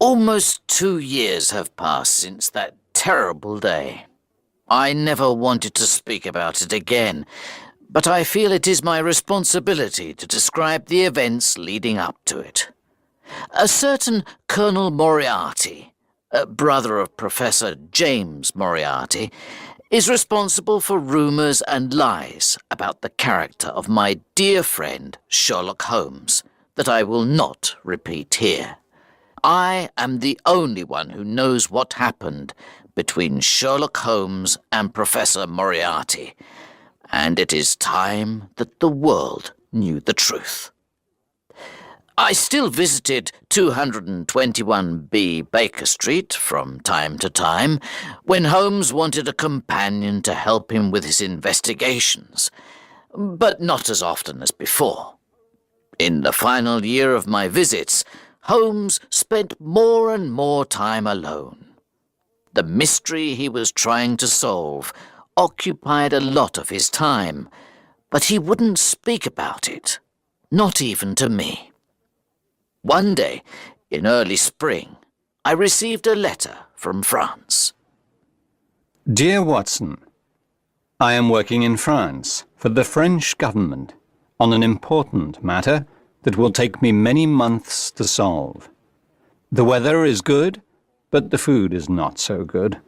Almost 2 years have passed since that terrible day. I never wanted to speak about it again, but I feel it is my responsibility to describe the events leading up to it. A certain Colonel Moriarty, a brother of Professor James Moriarty, is responsible for rumours and lies about the character of my dear friend Sherlock Holmes that I will not repeat here. I am the only one who knows what happened between Sherlock Holmes and Professor Moriarty, and it is time that the world knew the truth. I still visited 221B Baker Street from time to time when Holmes wanted a companion to help him with his investigations, but not as often as before. In the final year of my visits, Holmes spent more and more time alone. The mystery he was trying to solve occupied a lot of his time, but he wouldn't speak about it, not even to me. One day, in early spring, I received a letter from France. Dear Watson, I am working in France for the French government on an important matter that will take me many months to solve. The weather is good, but the food is not so good.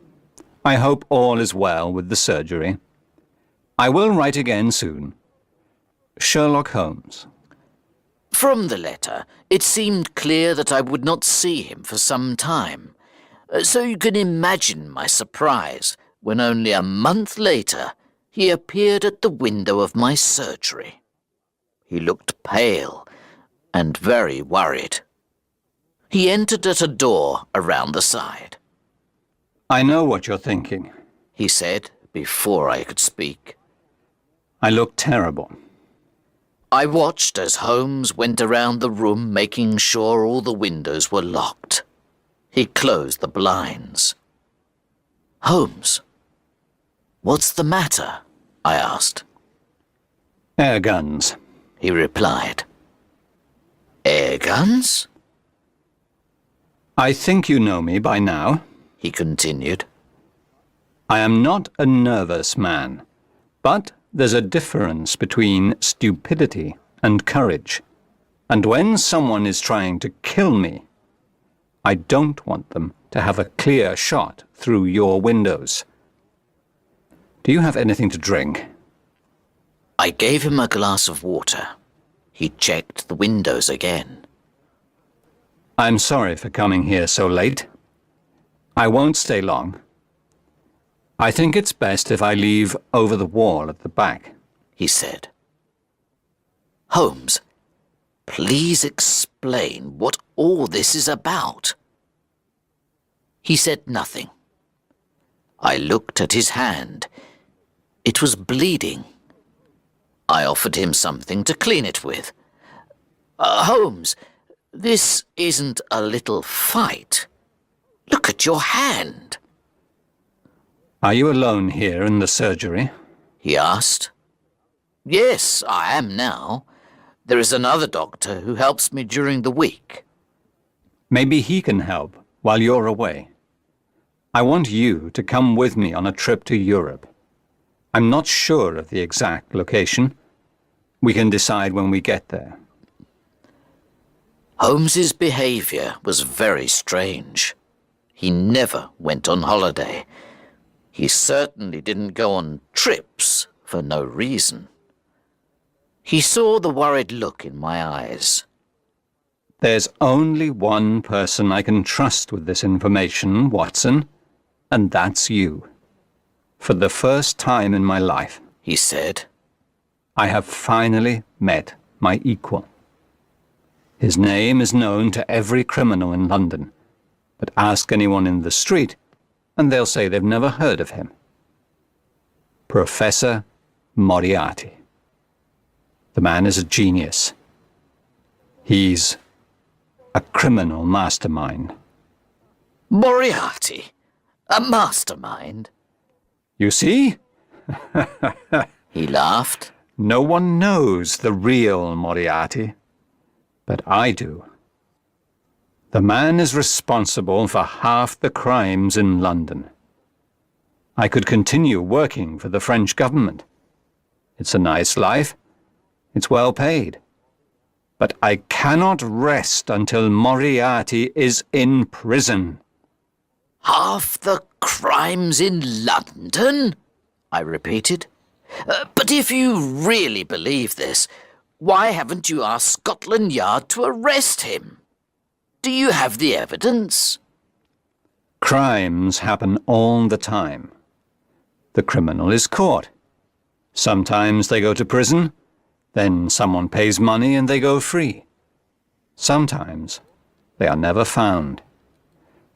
I hope all is well with the surgery. I will write again soon. Sherlock Holmes. From the letter, it seemed clear that I would not see him for some time, so you can imagine my surprise when only a month later he appeared at the window of my surgery. He looked pale and very worried. He entered at a door around the side. I know what you're thinking, he said before I could speak. I look terrible. I watched as Holmes went around the room making sure all the windows were locked. He closed the blinds. Holmes, what's the matter? I asked. Air guns, he replied. Air guns? I think you know me by now, he continued. I am not a nervous man, but there's a difference between stupidity and courage. And when someone is trying to kill me, I don't want them to have a clear shot through your windows. Do you have anything to drink? I gave him a glass of water. He checked the windows again. I'm sorry for coming here so late. I won't stay long. I think it's best if I leave over the wall at the back, he said. Holmes, please explain what all this is about. He said nothing. I looked at his hand. It was bleeding. I offered him something to clean it with. Holmes, this isn't a little fight. Look at your hand. Are you alone here in the surgery? He asked. Yes, I am now. There is another doctor who helps me during the week. Maybe he can help while you're away. I want you to come with me on a trip to Europe. I'm not sure of the exact location. We can decide when we get there. Holmes's behaviour was very strange. He never went on holiday. He certainly didn't go on trips for no reason. He saw the worried look in my eyes. There's only one person I can trust with this information, Watson, and that's you. For the first time in my life, he said, I have finally met my equal. His name is known to every criminal in London, but ask anyone in the street, and they'll say they've never heard of him. Professor Moriarty. The man is a genius. He's a criminal mastermind. Moriarty? A mastermind? You see? He laughed. No one knows the real Moriarty, but I do. The man is responsible for half the crimes in London. I could continue working for the French government. It's a nice life. It's well paid. But I cannot rest until Moriarty is in prison. Half the crimes in London? I repeated. But if you really believe this, why haven't you asked Scotland Yard to arrest him? Do you have the evidence? Crimes happen all the time. The criminal is caught. Sometimes they go to prison, then someone pays money and they go free. Sometimes they are never found.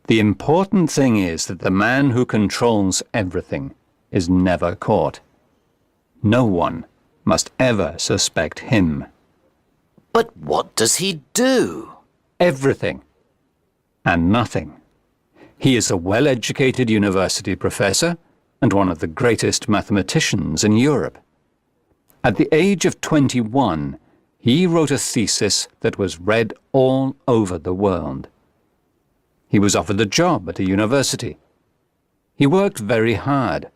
The important thing is that the man who controls everything is never caught. No one must ever suspect him. But what does he do? Everything and nothing. He is a well-educated university professor and one of the greatest mathematicians in Europe. At the age of 21, he wrote a thesis that was read all over the world. He was offered a job at a university. He worked very hard,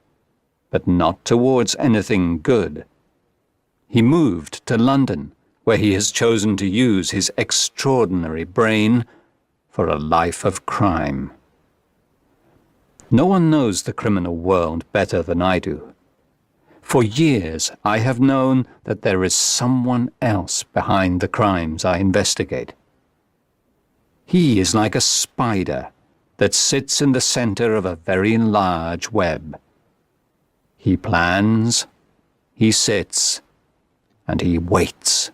but not towards anything good. He moved to London, where he has chosen to use his extraordinary brain for a life of crime. No one knows the criminal world better than I do. For years, I have known that there is someone else behind the crimes I investigate. He is like a spider that sits in the center of a very large web. He plans, he sits, and he waits.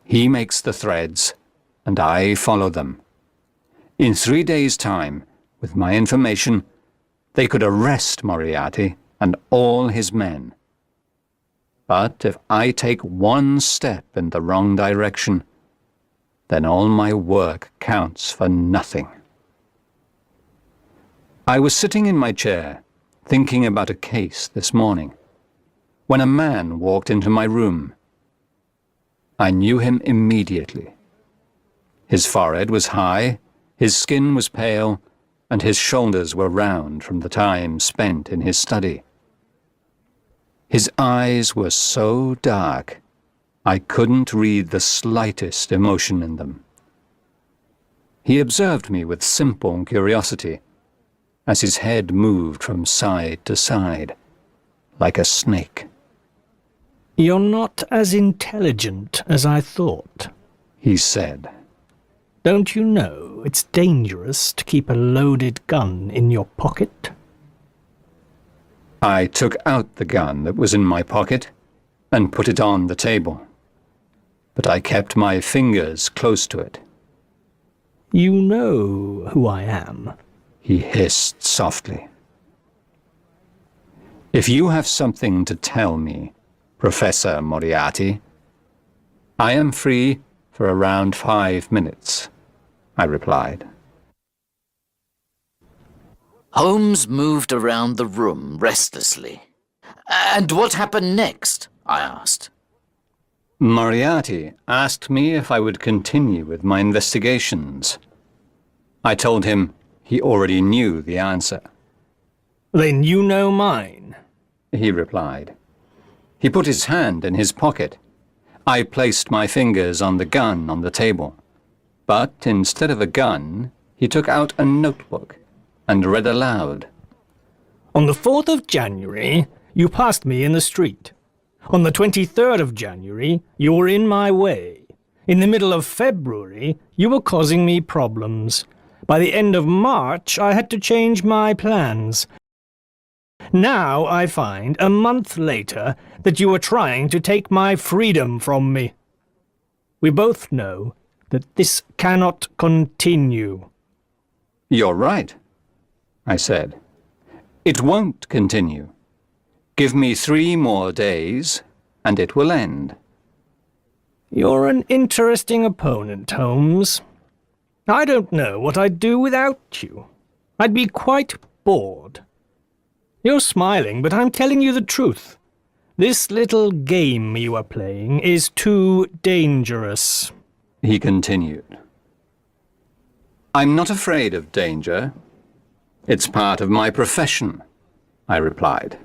He makes the threads, and I follow them. In 3 days' time, with my information, they could arrest Moriarty and all his men. But if I take one step in the wrong direction, then all my work counts for nothing. I was sitting in my chair, thinking about a case this morning, when a man walked into my room. I knew him immediately. His forehead was high, his skin was pale, and his shoulders were round from the time spent in his study. His eyes were so dark, I couldn't read the slightest emotion in them. He observed me with simple curiosity, as his head moved from side to side, like a snake. "You're not as intelligent as I thought," he said. "Don't you know it's dangerous to keep a loaded gun in your pocket?" I took out the gun that was in my pocket and put it on the table, but I kept my fingers close to it. "You know who I am," he hissed softly. "If you have something to tell me, Professor Moriarty, I am free for around 5 minutes," I replied. Holmes moved around the room restlessly. "And what happened next?" I asked. Moriarty asked me if I would continue with my investigations. I told him he already knew the answer. "Then you know mine," he replied. He put his hand in his pocket. I placed my fingers on the gun on the table. But instead of a gun, he took out a notebook and read aloud. "On the 4th of January, you passed me in the street. On the 23rd of January, you were in my way. In the middle of February, you were causing me problems. By the end of March, I had to change my plans. Now I find, a month later, that you are trying to take my freedom from me. We both know that this cannot continue." "You're right," I said. "It won't continue. Give me 3 more days, and it will end." "You're an interesting opponent, Holmes. I don't know what I'd do without you. I'd be quite bored. You're smiling, but I'm telling you the truth. This little game you are playing is too dangerous," he continued. I'm not afraid of danger. It's part of my profession, I replied.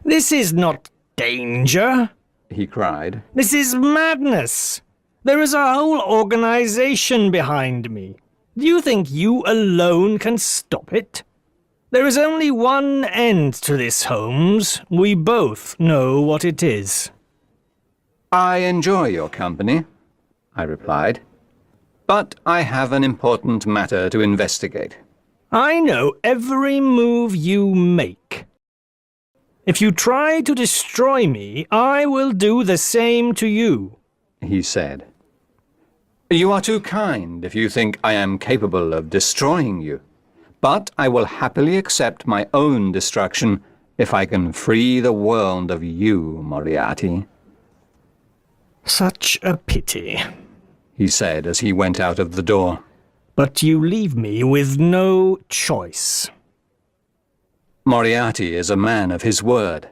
This is not danger. He cried. This is madness. There is a whole organization behind me. Do you think you alone can stop it? There is only one end to this, Holmes. We both know what it is. I enjoy your company, I replied. But I have an important matter to investigate. I know every move you make. If you try to destroy me, I will do the same to you, he said. You are too kind if you think I am capable of destroying you, but I will happily accept my own destruction if I can free the world of you, Moriarty. Such a pity, he said as he went out of the door. But you leave me with no choice. Moriarty is a man of his word,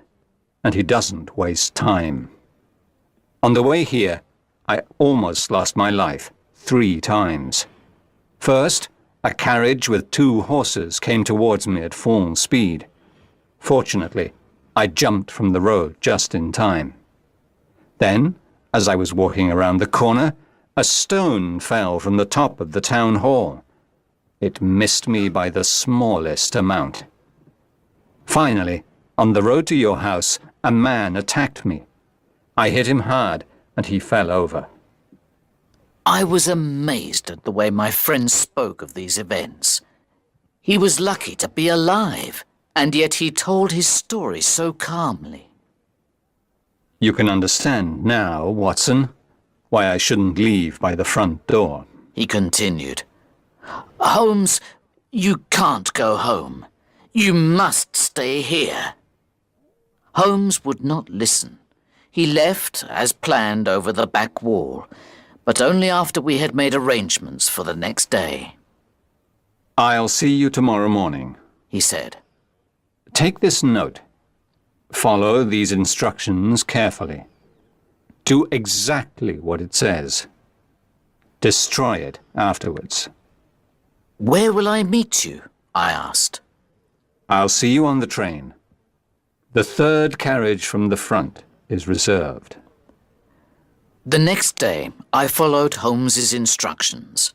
and he doesn't waste time. On the way here, I almost lost my life 3 times. First, a carriage with 2 horses came towards me at full speed. Fortunately, I jumped from the road just in time. Then, as I was walking around the corner, a stone fell from the top of the town hall. It missed me by the smallest amount. Finally, on the road to your house, a man attacked me. I hit him hard, and he fell over. I was amazed at the way my friend spoke of these events. He was lucky to be alive, and yet he told his story so calmly. You can understand now, Watson, why I shouldn't leave by the front door, he continued. Holmes, you can't go home. You must stay here. Holmes would not listen. He left, as planned, over the back wall, but only after we had made arrangements for the next day. I'll see you tomorrow morning, he said. Take this note. Follow these instructions carefully. Do exactly what it says. Destroy it afterwards. Where will I meet you? I asked. I'll see you on the train. The 3rd carriage from the front is reserved. The next day, I followed Holmes's instructions.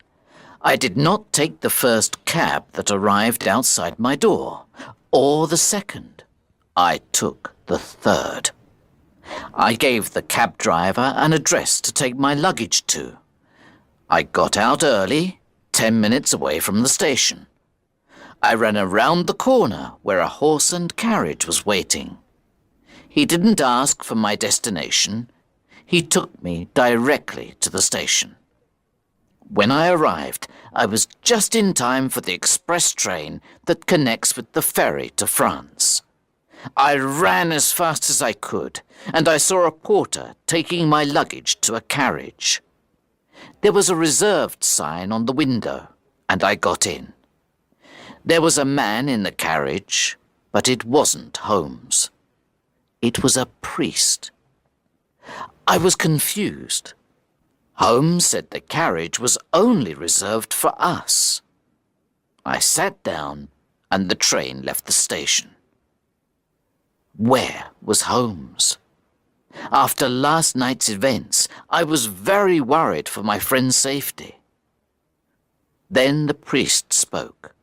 I did not take the first cab that arrived outside my door, or the second. I took the 3rd. I gave the cab driver an address to take my luggage to. I got out early, 10 minutes away from the station. I ran around the corner where a horse and carriage was waiting. He didn't ask for my destination. He took me directly to the station. When I arrived, I was just in time for the express train that connects with the ferry to France. I ran as fast as I could, and I saw a porter taking my luggage to a carriage. There was a reserved sign on the window, and I got in. There was a man in the carriage, but it wasn't Holmes. It was a priest. I was confused. Holmes said the carriage was only reserved for us. I sat down, and the train left the station. Where was Holmes? After last night's events, I was very worried for my friend's safety. Then the priest spoke.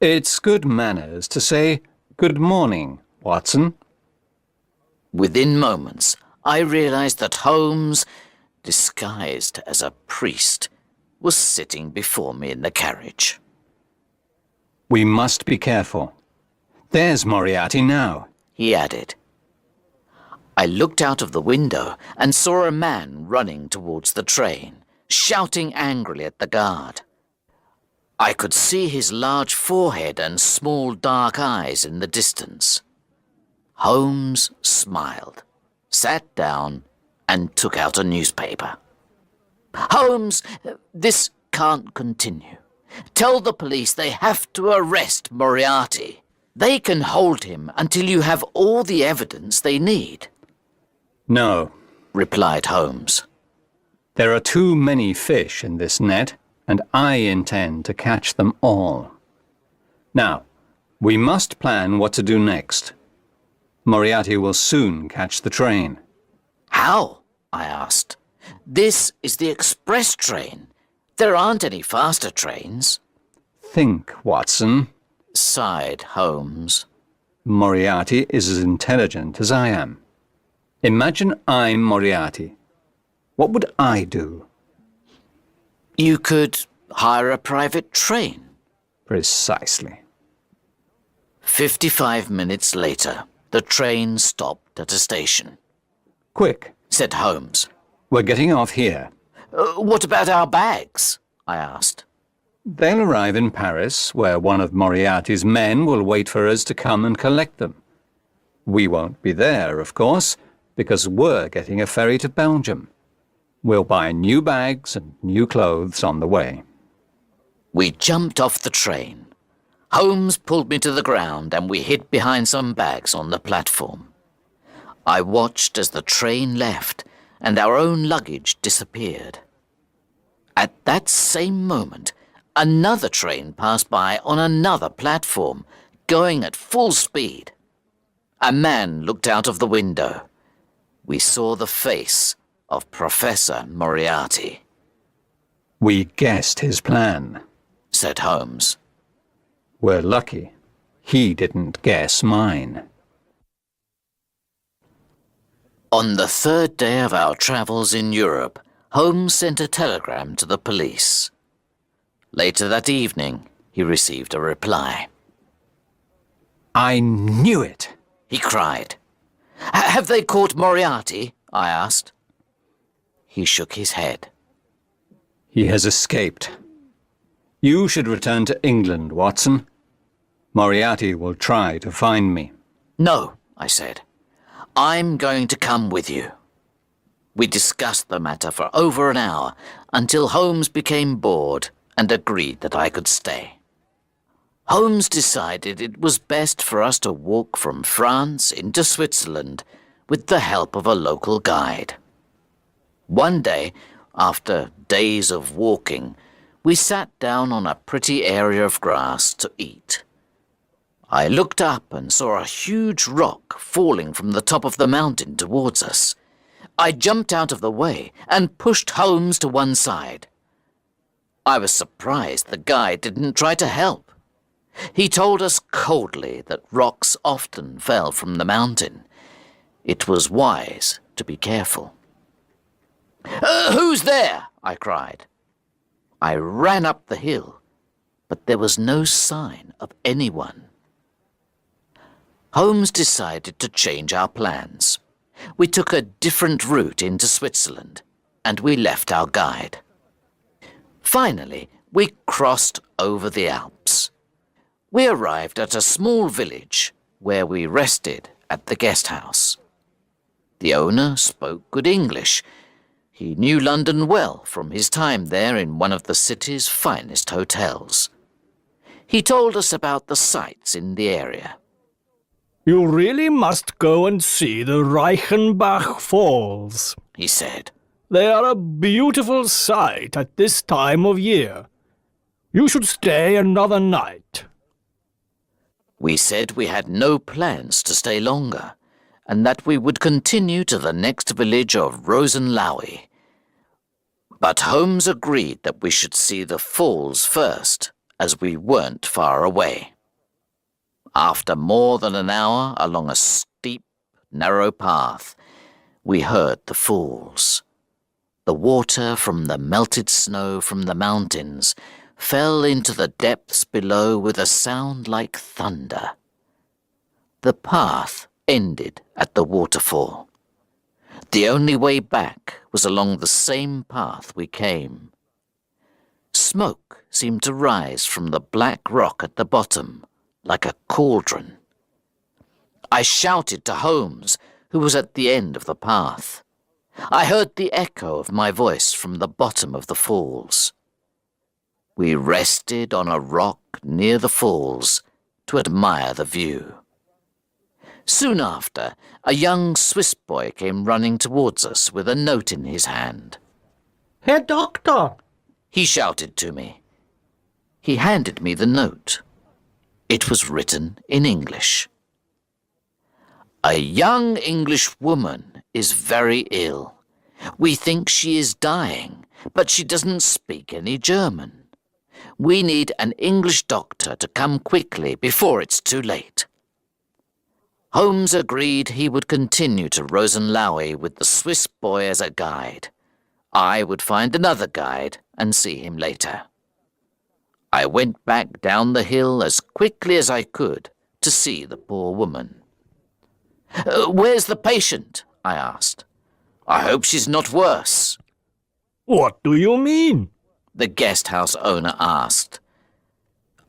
It's good manners to say, "Good morning, Watson." Within moments, I realized that Holmes, disguised as a priest, was sitting before me in the carriage. We must be careful. There's Moriarty now, he added. I looked out of the window and saw a man running towards the train, shouting angrily at the guard. I could see his large forehead and small dark eyes in the distance. Holmes smiled, sat down, and took out a newspaper. Holmes, this can't continue. Tell the police they have to arrest Moriarty. They can hold him until you have all the evidence they need. No, replied Holmes. there are too many fish in this net and I intend to catch them all. Now, we must plan what to do next. Moriarty will soon catch the train. How? I asked. This is the express train. There aren't any faster trains. Think, Watson. Sighed Holmes. Moriarty is as intelligent as I am. Imagine I'm Moriarty. What would I do? You could hire a private train. Precisely. 55 minutes later, the train stopped at a station. Quick, Said Holmes. we're getting off here. What about our bags? I asked. They'll arrive in Paris, where one of Moriarty's men will wait for us to come and collect them. We won't be there, of course, because we're getting a ferry to Belgium. We'll buy new bags and new clothes on the way. We jumped off the train. Holmes pulled me to the ground and we hid behind some bags on the platform. I watched as the train left and our own luggage disappeared. At that same moment, another train passed by on another platform, going at full speed. A man looked out of the window. We saw the face of Professor Moriarty. We guessed his plan, Said Holmes. We're lucky. He didn't guess mine. On the third day of our travels in Europe, Holmes sent a telegram to the police. Later that evening, he received a reply. I knew it! He cried. Have they caught Moriarty? I asked. He shook his head. He has escaped. You should return to England, Watson. Moriarty will try to find me. No, I said. I'm going to come with you. We discussed the matter for over an hour until Holmes became bored and agreed that I could stay. Holmes decided it was best for us to walk from France into Switzerland with the help of a local guide. One day, after days of walking, we sat down on a pretty area of grass to eat. I looked up and saw a huge rock falling from the top of the mountain towards us. I jumped out of the way and pushed Holmes to one side. I was surprised the guide didn't try to help. He told us coldly that rocks often fell from the mountain. It was wise to be careful. Who's there? I cried. I ran up the hill, but there was no sign of anyone. Holmes decided to change our plans. We took a different route into Switzerland, and we left our guide. Finally, we crossed over the Alps. We arrived at a small village where we rested at the guest house. The owner spoke good English. He knew London well from his time there in one of the city's finest hotels. He told us about the sights in the area. You really must go and see the Reichenbach Falls, He said. They are a beautiful sight at this time of year. You should stay another night. We said we had no plans to stay longer, and that we would continue to the next village of Rosenlaui. But Holmes agreed that we should see the falls first, as we weren't far away. After more than an hour along a steep, narrow path, we heard the falls. The water from the melted snow from the mountains fell into the depths below with a sound like thunder. The path ended at the waterfall. The only way back was along the same path we came. Smoke seemed to rise from the black rock at the bottom, like a cauldron. I shouted to Holmes, who was at the end of the path. I heard the echo of my voice from the bottom of the falls. We rested on a rock near the falls to admire the view. Soon after, a young Swiss boy came running towards us with a note in his hand. Herr Doctor, He shouted to me. He handed me the note. It was written in English. A young English woman is very ill. We think she is dying, but she doesn't speak any German. We need an English doctor to come quickly before it's too late. Holmes agreed he would continue to Rosenlaui with the Swiss boy as a guide. I would find another guide and see him later. I went back down the hill as quickly as I could to see the poor woman. Where's the patient? I asked. I hope she's not worse. What do you mean? The guest house owner asked.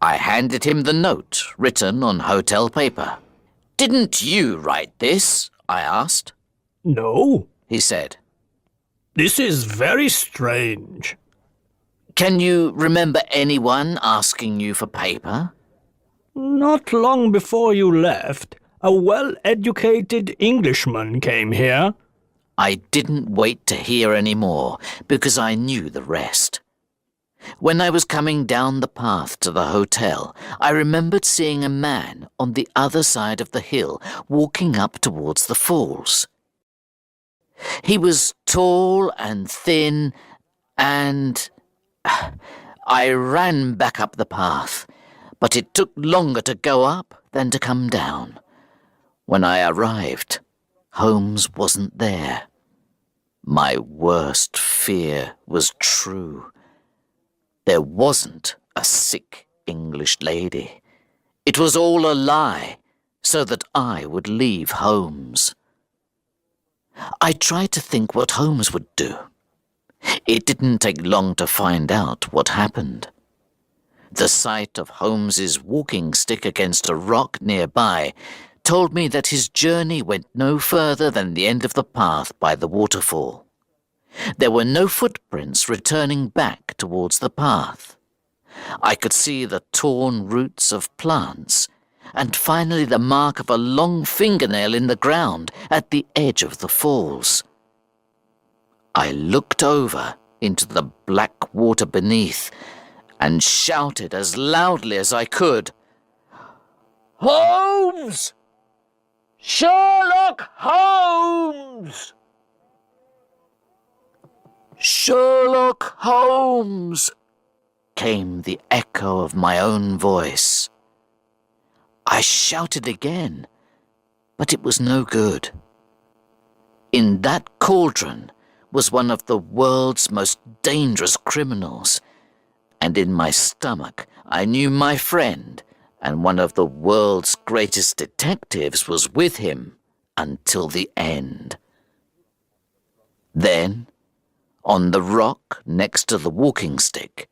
I handed him the note written on hotel paper. Didn't you write this? I asked. No, he said. This is very strange. Can you remember anyone asking you for paper? Not long before you left, a well-educated Englishman came here. I didn't wait to hear any more, because I knew the rest. When I was coming down the path to the hotel, I remembered seeing a man on the other side of the hill walking up towards the falls. He was tall and thin, and I ran back up the path, but it took longer to go up than to come down. When I arrived, Holmes wasn't there. My worst fear was true. There wasn't a sick English lady. It was all a lie, so that I would leave Holmes. I tried to think what Holmes would do. It didn't take long to find out what happened. The sight of Holmes's walking stick against a rock nearby told me that his journey went no further than the end of the path by the waterfall. There were no footprints returning back towards the path. I could see the torn roots of plants, and finally the mark of a long fingernail in the ground at the edge of the falls. I looked over into the black water beneath and shouted as loudly as I could, "Holmes! Sherlock Holmes! Sherlock Holmes!" came the echo of my own voice. I shouted again, but it was no good. In that cauldron was one of the world's most dangerous criminals, and in my stomach I knew my friend and one of the world's greatest detectives was with him until the end. Then, on the rock next to the walking stick,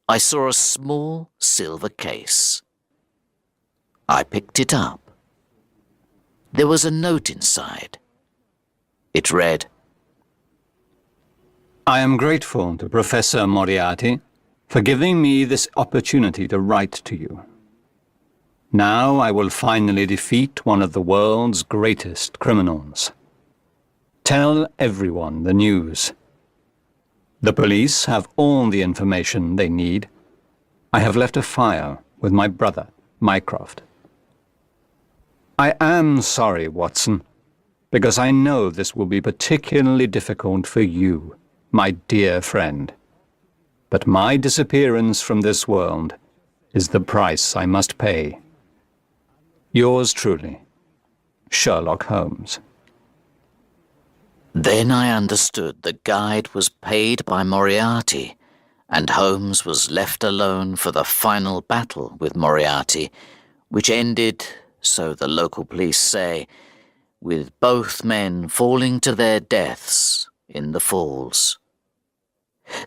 I saw a small silver case. I picked it up. There was a note inside. It read, I am grateful to Professor Moriarty for giving me this opportunity to write to you. Now I will finally defeat one of the world's greatest criminals. Tell everyone the news. The police have all the information they need. I have left a file with my brother, Mycroft. I am sorry, Watson, because I know this will be particularly difficult for you, my dear friend. But my disappearance from this world is the price I must pay. Yours truly, Sherlock Holmes. Then I understood the guide was paid by Moriarty, and Holmes was left alone for the final battle with Moriarty, which ended, so the local police say, with both men falling to their deaths in the falls.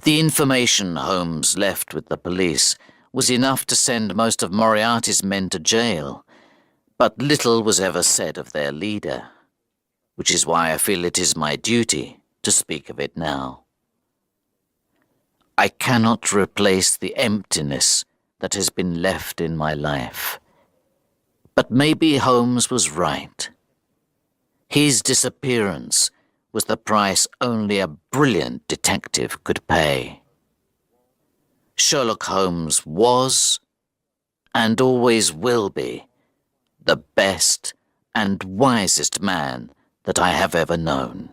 The information Holmes left with the police was enough to send most of Moriarty's men to jail, but little was ever said of their leader, which is why I feel it is my duty to speak of it now. I cannot replace the emptiness that has been left in my life. But maybe Holmes was right. His disappearance was the price only a brilliant detective could pay. Sherlock Holmes was, and always will be, the best and wisest man that I have ever known.